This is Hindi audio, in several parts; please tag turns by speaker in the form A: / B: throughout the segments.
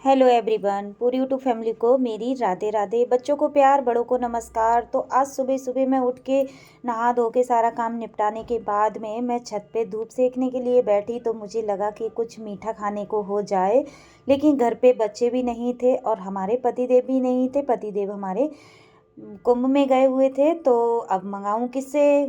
A: हेलो एवरीवन, पूरी यूट्यूब फैमिली को मेरी राधे राधे। बच्चों को प्यार, बड़ों को नमस्कार। तो आज सुबह सुबह मैं उठ के नहा धो के सारा काम निपटाने के बाद में मैं छत पे धूप सेकने के लिए बैठी, तो मुझे लगा कि कुछ मीठा खाने को हो जाए। लेकिन घर पे बच्चे भी नहीं थे और हमारे पतिदेव भी नहीं थे। पतिदेव हमारे कुंभ में गए हुए थे, तो अब मंगाऊं किससे,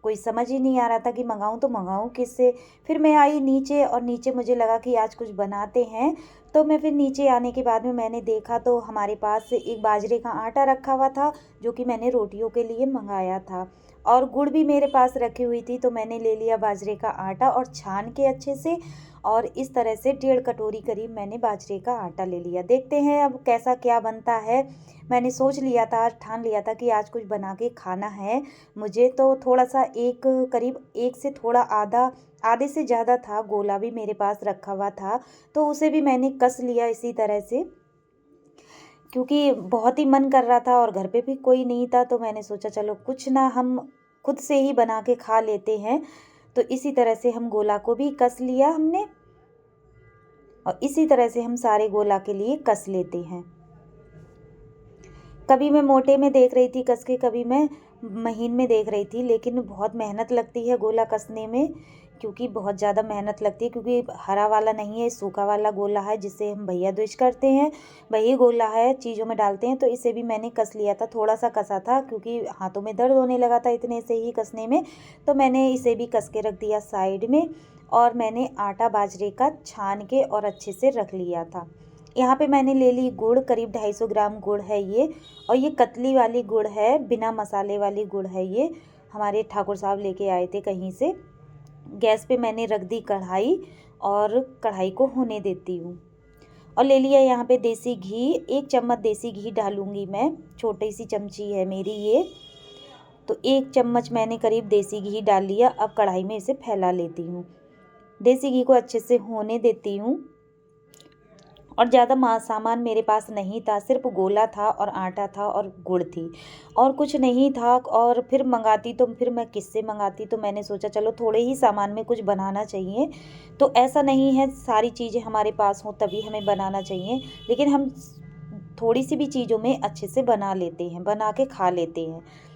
A: कोई समझ ही नहीं आ रहा था कि मंगाऊं तो मंगाऊं किससे। फिर मैं आई नीचे और नीचे मुझे लगा कि आज कुछ बनाते हैं। तो मैं फिर नीचे आने के बाद में मैंने देखा तो हमारे पास एक बाजरे का आटा रखा हुआ था, जो कि मैंने रोटियों के लिए मंगाया था। और गुड़ भी मेरे पास रखी हुई थी, तो मैंने ले लिया बाजरे का आटा और छान के अच्छे से। और इस तरह से 1.5 कटोरी करीब मैंने बाजरे का आटा ले लिया। देखते हैं अब कैसा क्या बनता है। मैंने सोच लिया था, ठान लिया था कि आज कुछ बना के खाना है मुझे। तो थोड़ा सा एक करीब एक से थोड़ा आधा, आधे से ज़्यादा था, गोला भी मेरे पास रखा हुआ था। तो उसे भी मैंने कस लिया इसी तरह से, क्योंकि बहुत ही मन कर रहा था और घर पे भी कोई नहीं था। तो मैंने सोचा चलो कुछ ना, हम खुद से ही बना के खा लेते हैं। तो इसी तरह से हम गोला को भी कस लिया हमने, और इसी तरह से हम सारे गोला के लिए कस लेते हैं। कभी मैं मोटे में देख रही थी कस के, कभी मैं महीन में देख रही थी। लेकिन बहुत मेहनत लगती है गोला कसने में, क्योंकि बहुत ज़्यादा मेहनत लगती है, क्योंकि हरा वाला नहीं है, सूखा वाला गोला है जिसे हम भैया दूज करते हैं। वही गोला है, चीज़ों में डालते हैं। तो इसे भी मैंने कस लिया था, थोड़ा सा कसा था क्योंकि हाथों में दर्द होने लगा था इतने से ही कसने में। तो मैंने इसे भी कस के रख दिया साइड में। और मैंने आटा बाजरे का छान के और अच्छे से रख लिया था। यहाँ पे मैंने ले ली गुड़, करीब 250 ग्राम गुड़ है ये। और ये कतली वाली गुड़ है, बिना मसाले वाली गुड़ है ये। हमारे ठाकुर साहब लेके आए थे कहीं से। गैस पे मैंने रख दी कढ़ाई और कढ़ाई को होने देती हूँ। और ले लिया यहाँ पे देसी घी, 1 चम्मच देसी घी डालूंगी मैं। छोटी सी चमची है मेरी ये। तो 1 चम्मच मैंने करीब देसी घी डाल लिया। अब कढ़ाई में इसे फैला लेती हूँ। देसी घी को अच्छे से होने देती हूँ। और ज़्यादा सामान मेरे पास नहीं था, सिर्फ गोला था और आटा था और गुड़ थी, और कुछ नहीं था। और फिर मंगाती तो फिर मैं किससे मंगाती, तो मैंने सोचा चलो थोड़े ही सामान में कुछ बनाना चाहिए। तो ऐसा नहीं है सारी चीज़ें हमारे पास हों तभी हमें बनाना चाहिए, लेकिन हम थोड़ी सी भी चीज़ों में अच्छे से बना लेते हैं, बना के खा लेते हैं।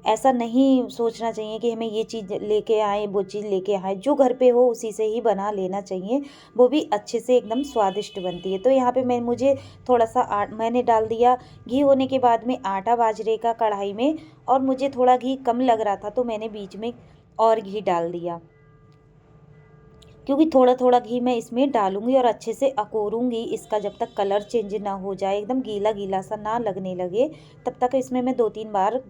A: ऐसा नहीं सोचना चाहिए कि हमें ये चीज़ लेके आए, वो चीज़ लेके आए। जो घर पे हो उसी से ही बना लेना चाहिए, वो भी अच्छे से एकदम स्वादिष्ट बनती है। तो यहाँ पे मुझे थोड़ा सा मैंने डाल दिया घी होने के बाद में आटा बाजरे का कढ़ाई में। और मुझे थोड़ा घी कम लग रहा था, तो मैंने बीच में और घी डाल दिया, क्योंकि थोड़ा थोड़ा घी मैं इसमें डालूंगी और अच्छे से अकोरूंगी इसका, जब तक कलर चेंज ना हो जाए, एकदम गीला गीला सा ना लगने लगे, तब तक इसमें मैं 2-3 बार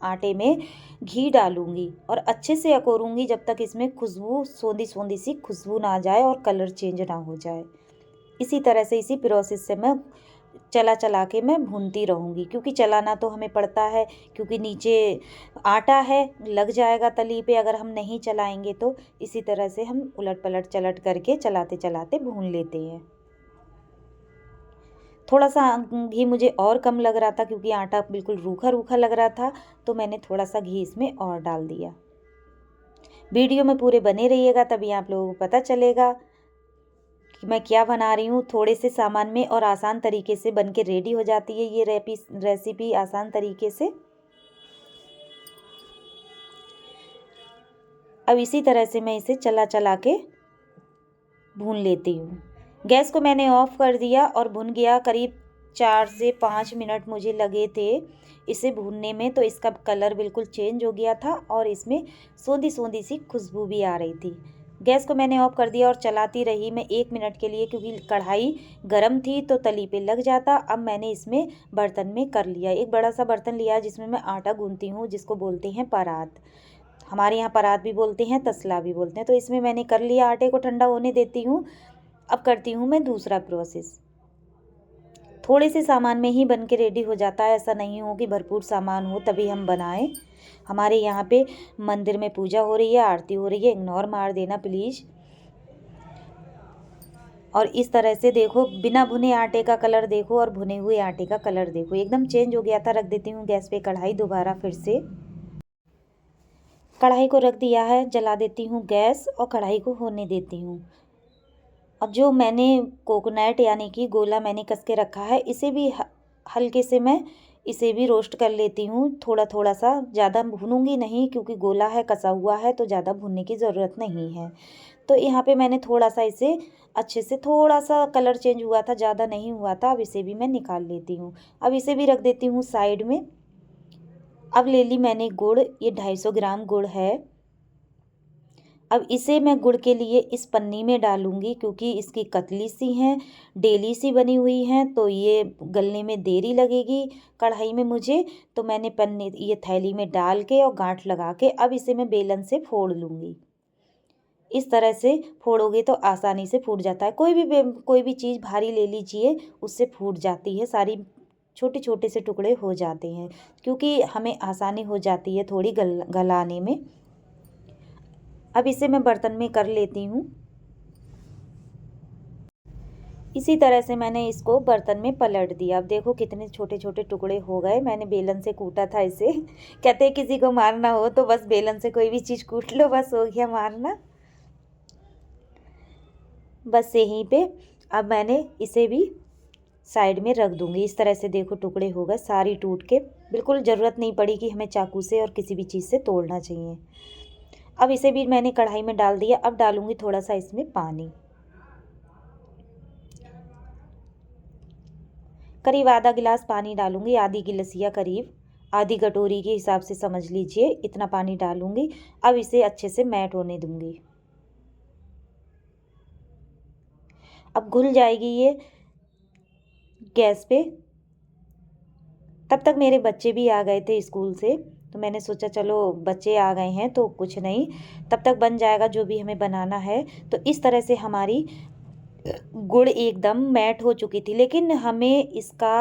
A: आटे में घी डालूंगी और अच्छे से अकोरूंगी, जब तक इसमें खुशबू, सोंधी सोंधी सी खुशबू ना आ जाए और कलर चेंज ना हो जाए। इसी तरह से, इसी प्रोसेस से मैं चला चला के मैं भूनती रहूँगी, क्योंकि चलाना तो हमें पड़ता है, क्योंकि नीचे आटा है, लग जाएगा तली पे अगर हम नहीं चलाएंगे तो। इसी तरह से हम उलट पलट चलट करके चलाते चलाते भून लेते हैं। थोड़ा सा घी मुझे और कम लग रहा था, क्योंकि आटा बिल्कुल रूखा रूखा लग रहा था, तो मैंने थोड़ा सा घी इसमें और डाल दिया। वीडियो में पूरे बने रहिएगा, तभी आप लोगों को पता चलेगा कि मैं क्या बना रही हूँ। थोड़े से सामान में और आसान तरीके से बन के रेडी हो जाती है ये रेसिपी, आसान तरीके से। अब इसी तरह से मैं इसे चला चला के भून लेती हूँ। गैस को मैंने ऑफ कर दिया और भुन गया। करीब 4 से 5 मिनट मुझे लगे थे इसे भूनने में। तो इसका कलर बिल्कुल चेंज हो गया था और इसमें सोंधी सोंधी सी खुशबू भी आ रही थी। गैस को मैंने ऑफ कर दिया और चलाती रही मैं 1 मिनट के लिए, क्योंकि कढ़ाई गर्म थी तो तली पे लग जाता। अब मैंने इसमें बर्तन में कर लिया, एक बड़ा सा बर्तन लिया जिसमें मैं आटा गूंथती हूँ, जिसको बोलते हैं परात। हमारे यहाँ परात भी बोलते हैं, तसला भी बोलते हैं। तो इसमें मैंने कर लिया, आटे को ठंडा होने देती हूँ। अब करती हूँ मैं दूसरा प्रोसेस। थोड़े से सामान में ही बन के रेडी हो जाता है, ऐसा नहीं हो कि भरपूर सामान हो तभी हम बनाएं। हमारे यहाँ पे मंदिर में पूजा हो रही है, आरती हो रही है, इग्नोर मार देना प्लीज़। और इस तरह से देखो, बिना भुने आटे का कलर देखो और भुने हुए आटे का कलर देखो, एकदम चेंज हो गया था। रख देती हूँ गैस पे कढ़ाई दोबारा फिर से। कढ़ाई को रख दिया है, जला देती हूँ गैस और कढ़ाई को होने देती हूँ। अब जो मैंने कोकोनट यानी कि गोला मैंने कस के रखा है, इसे भी हल्के से मैं इसे भी रोस्ट कर लेती हूँ, थोड़ा थोड़ा सा, ज़्यादा भूनूंगी नहीं क्योंकि गोला है कसा हुआ है तो ज़्यादा भूनने की ज़रूरत नहीं है। तो यहाँ पे मैंने थोड़ा सा इसे अच्छे से, थोड़ा सा कलर चेंज हुआ था, ज़्यादा नहीं हुआ था। अब इसे भी मैं निकाल लेती हूँ। अब इसे भी रख देती हूँ साइड में। अब ले ली मैंने गुड़, ये 250 ग्राम गुड़ है। अब इसे मैं गुड़ के लिए इस पन्नी में डालूंगी क्योंकि इसकी कतली सी हैं, डेली सी बनी हुई हैं, तो ये गलने में देरी लगेगी कढ़ाई में मुझे। तो मैंने पन्नी ये थैली में डाल के और गांठ लगा के अब इसे मैं बेलन से फोड़ लूँगी। इस तरह से फोड़ोगे तो आसानी से फूट जाता है। कोई भी चीज़ भारी ले लीजिए, उससे फूट जाती है, सारी छोटे छोटे से टुकड़े हो जाते हैं क्योंकि हमें आसानी हो जाती है थोड़ी गलाने में। अब इसे मैं बर्तन में कर लेती हूँ। इसी तरह से मैंने इसको बर्तन में पलट दिया। अब देखो कितने छोटे छोटे टुकड़े हो गए। मैंने बेलन से कूटा था इसे। कहते हैं किसी को मारना हो तो बस बेलन से कोई भी चीज़ कूट लो, बस हो गया मारना। बस यहीं पे अब मैंने इसे भी साइड में रख दूंगी। इस तरह से देखो टुकड़े हो गए सारी टूट के, बिल्कुल ज़रूरत नहीं पड़ी कि हमें चाकू से और किसी भी चीज़ से तोड़ना चाहिए। अब इसे भी मैंने कढ़ाई में डाल दिया। अब डालूंगी थोड़ा सा इसमें पानी, करीब आधा गिलास पानी डालूंगी, आधी गिलसिया करीब, आधी कटोरी के हिसाब से समझ लीजिए, इतना पानी डालूंगी। अब इसे अच्छे से मैट होने दूंगी। अब घुल जाएगी ये गैस पे। तब तक मेरे बच्चे भी आ गए थे स्कूल से, तो मैंने सोचा चलो बच्चे आ गए हैं तो कुछ नहीं, तब तक बन जाएगा जो भी हमें बनाना है। तो इस तरह से हमारी गुड़ एकदम मैट हो चुकी थी, लेकिन हमें इसका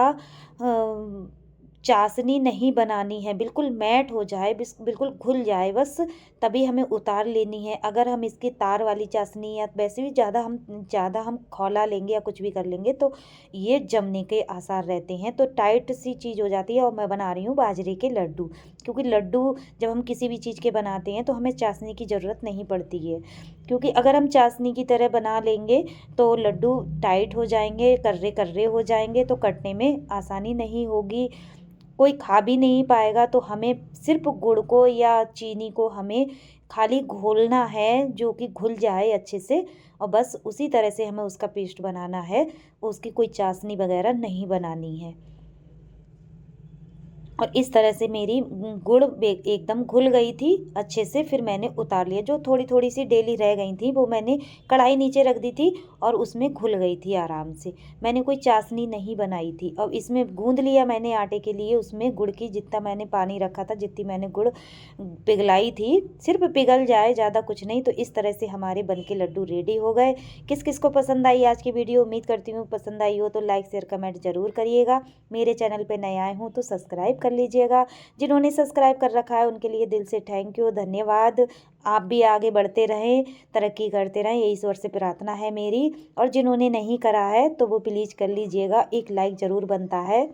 A: चाशनी नहीं बनानी है, बिल्कुल मैट हो जाए, बिल्कुल घुल जाए बस, तभी हमें उतार लेनी है। अगर हम इसकी तार वाली चाशनी या वैसे भी ज़्यादा हम खौला लेंगे या कुछ भी कर लेंगे तो ये जमने के आसार रहते हैं, तो टाइट सी चीज़ हो जाती है। और मैं बना रही हूँ बाजरे के लड्डू, क्योंकि लड्डू जब हम किसी भी चीज़ के बनाते हैं तो हमें चाशनी की ज़रूरत नहीं पड़ती है, क्योंकि अगर हम चाशनी की तरह बना लेंगे तो लड्डू टाइट हो जाएंगे, कर्रे कर्रे हो जाएंगे, तो कटने में आसानी नहीं होगी, कोई खा भी नहीं पाएगा। तो हमें सिर्फ गुड़ को या चीनी को हमें खाली घोलना है, जो कि घुल जाए अच्छे से, और बस उसी तरह से हमें उसका पेस्ट बनाना है, उसकी कोई चाशनी वगैरह नहीं बनानी है। और इस तरह से मेरी गुड़ एकदम घुल गई थी अच्छे से। फिर मैंने उतार लिया, जो थोड़ी थोड़ी सी डेली रह गई थी वो मैंने कढ़ाई नीचे रख दी थी और उसमें घुल गई थी आराम से। मैंने कोई चाशनी नहीं बनाई थी। अब इसमें गूंद लिया मैंने आटे के लिए, उसमें गुड़ की जितना मैंने पानी रखा था, जितनी मैंने गुड़ पिघलाई थी, सिर्फ पिघल जाए, ज़्यादा कुछ नहीं। तो इस तरह से हमारे बन के लड्डू रेडी हो गए। किस किस को पसंद आई आज की वीडियो? उम्मीद करती हूँ पसंद आई हो तो लाइक शेयर कमेंट ज़रूर करिएगा। मेरे चैनल पर नए आए हूँ तो सब्सक्राइब कर लीजिएगा। जिन्होंने सब्सक्राइब कर रखा है उनके लिए दिल से थैंक यू, धन्यवाद। आप भी आगे बढ़ते रहें, तरक्की करते रहें, यही ईश्वर से प्रार्थना है मेरी। और जिन्होंने नहीं करा है तो वो प्लीज़ कर लीजिएगा, एक लाइक ज़रूर बनता है।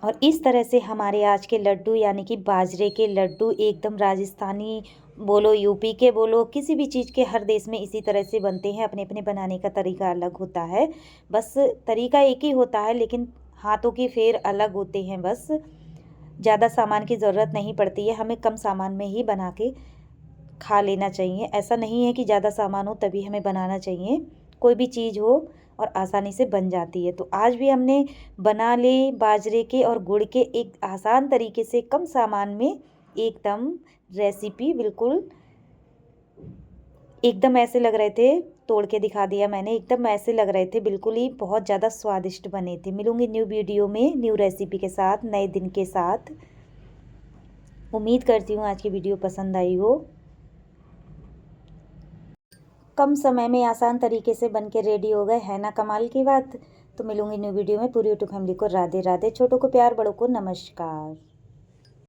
A: और इस तरह से हमारे आज के लड्डू यानी कि बाजरे के लड्डू एकदम राजस्थानी बोलो, यूपी के बोलो, किसी भी चीज़ के, हर देश में इसी तरह से बनते हैं। अपने अपने बनाने का तरीका अलग होता है, बस तरीका एक ही होता है, लेकिन हाथों की फेर अलग होते हैं। बस ज़्यादा सामान की ज़रूरत नहीं पड़ती है, हमें कम सामान में ही बना के खा लेना चाहिए। ऐसा नहीं है कि ज़्यादा सामान हो तभी हमें बनाना चाहिए, कोई भी चीज़ हो और आसानी से बन जाती है। तो आज भी हमने बना ले बाजरे के और गुड़ के एक आसान तरीके से, कम सामान में एकदम रेसिपी, बिल्कुल एकदम ऐसे लग रहे थे, तोड़ के दिखा दिया मैंने, एकदम ऐसे लग रहे थे, बिल्कुल ही बहुत ज़्यादा स्वादिष्ट बने थे। मिलूंगी न्यू वीडियो में न्यू रेसिपी के साथ, नए दिन के साथ। उम्मीद करती हूँ आज की वीडियो पसंद आई हो। कम समय में आसान तरीके से बन के रेडी हो गए, है ना कमाल की बात। तो मिलूंगी न्यू वीडियो में। पूरी यूट्यूब फैमिली को राधे राधे, छोटों को प्यार, बड़ों को नमस्कार।